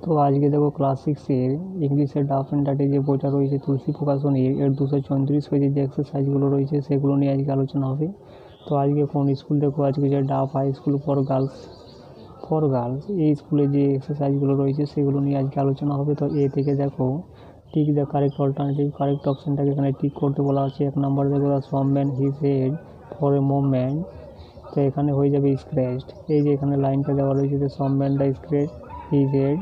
তো আজকে দেখো ক্লাস 6-এর ইংলিশের ডাফ অ্যান্ড ডাটে যে বইটা রয়েছে তুলসী প্রকাশনীর এর 234 পেজের যে এক্সারসাইজগুলো রয়েছে সেগুলো নিয়ে আজকে আলোচনা হবে। তো আজকে কোন স্কুল দেখো, আজকে যে Duff high school for girls এই স্কুলে যে এক্সারসাইজগুলো রয়েছে সেগুলো নিয়ে আজকে আলোচনা হবে। তো এ থেকে দেখো tick the correct alternative, correct অপশানটাকে এখানে টিক করতে বলা আছে। 1 নম্বর দেখো the showman his head for a moment, তো এখানে হয়ে যাবে স্ক্র্যাচড। এই যে এখানে লাইনটা দেওয়া রয়েছে যে some man the scratch his head,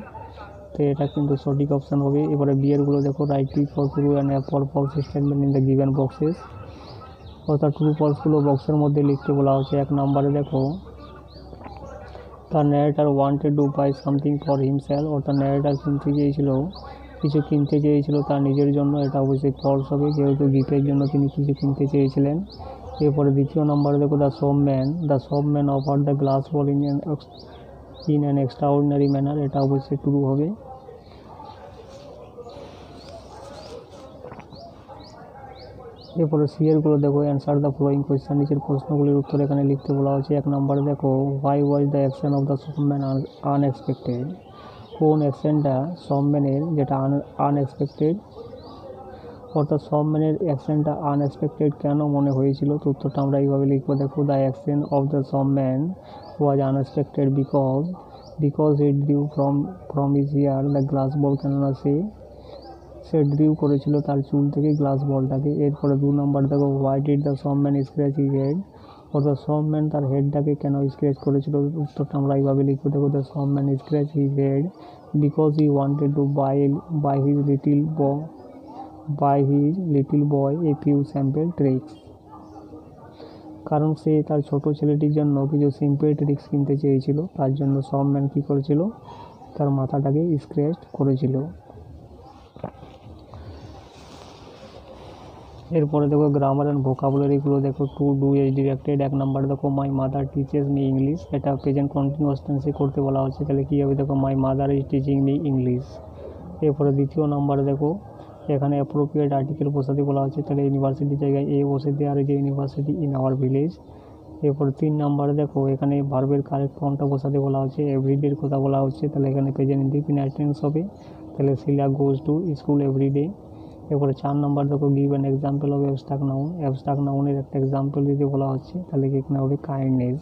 তো এটা কিন্তু সঠিক অপশান হবে। এবারে বিয়েরগুলো দেখো right tick for true and for false statement in the given boxes, অর্থাৎ ট্রু ফলসগুলো বক্সের মধ্যে লিখতে বলা হচ্ছে। 1 নম্বরে দেখো the narrator wanted to buy something for himself, অর্থাৎ ন্যারেটার কিছু কিনতে চেয়েছিল তার নিজের জন্য, এটা অবশ্যই ফলস হবে যেহেতু গিফটের জন্য তিনি কিছু কিনতে চেয়েছিলেন। এরপরে দ্বিতীয় নম্বরে দেখো দ্য সব man offer the glass ball in an extraordinary manner, এটা অবশ্যই ট্রু হবে। এরপরে সিএরগুলো দেখো অ্যান্সার দ্য ফলোয়িং কোয়েশ্চেন, নিচের প্রশ্নগুলির উত্তর এখানে লিখতে বলা হচ্ছে। 1 নম্বরে দেখো why was the action of the showman unexpected, কোন অ্যাকশনটা সব-ম্যানের যেটা আনএক্সপেক্টেড, অর্থাৎ সব-ম্যানের অ্যাকশনটা আনএক্সপেক্টেড কেন মনে হয়েছিল। তো উত্তরটা আমরা এইভাবে লিখবো, দেখো the action of the showman was unexpected because it drew from his ear the glass ball, কেননা সে ড্রিউ করেছিল তার চুল থেকে গ্লাস বলটাকে। এরপরে 2 নম্বর দেখো why did the showman scratch his head, অর্থাৎ সব-ম্যান তার হেডটাকে কেন স্ক্র্যাচ করেছিল। উত্তরটা আমরা এইভাবে লিখবো, দেখো the showman scratch his head because he wanted to buy his little boy a few sample tricks, কারণ সে তার ছোট ছেলেটির জন্য কিছু সিম্পল ট্রিক্স কিনতে চেয়েছিল, তার জন্য সব-ম্যান কী করেছিল, তার মাথাটাকে স্ক্র্যাচ করেছিল। এরপরে দেখো গ্রামার অ্যান্ড ভোকাবুলারিগুলো দেখো টু ডু এজ ডিরেক্টেড। 1 নম্বর দেখো my mother teaches me English, এটা প্রেজেন্ট কন্টিনিউয়াস টেন্সে করতে বলা হচ্ছে, তাহলে কী হবে দেখো my mother is teaching me English. এরপরে দ্বিতীয় নম্বরে দেখো এখানে অ্যাপ্রোপ্রিয়েট আর্টিকেল বসাতে বলা হচ্ছে, তাহলে ইউনিভার্সিটির জায়গায় এ বসে দেওয়া আর যে ইউনিভার্সিটি ইন আওয়ার ভিলেজ। এরপরে 3 নম্বরে দেখো এখানে ভার্বের কারেক্ট ফর্মটা বসাতে বলা হচ্ছে, এভরিডের কথা বলা হচ্ছে, তাহলে এখানে প্রেজেন্ট ইনডিফিনিট টেন্স হবে, তাহলে শিলা গোজ টু স্কুল এভরিডে। এরপরে 4 নম্বর দেখো give an example of abstract নাউনের একটা এক্সাম্পল দিতে বলা হচ্ছে, তাহলে কি এখানে হবে কাইন্ডনেস।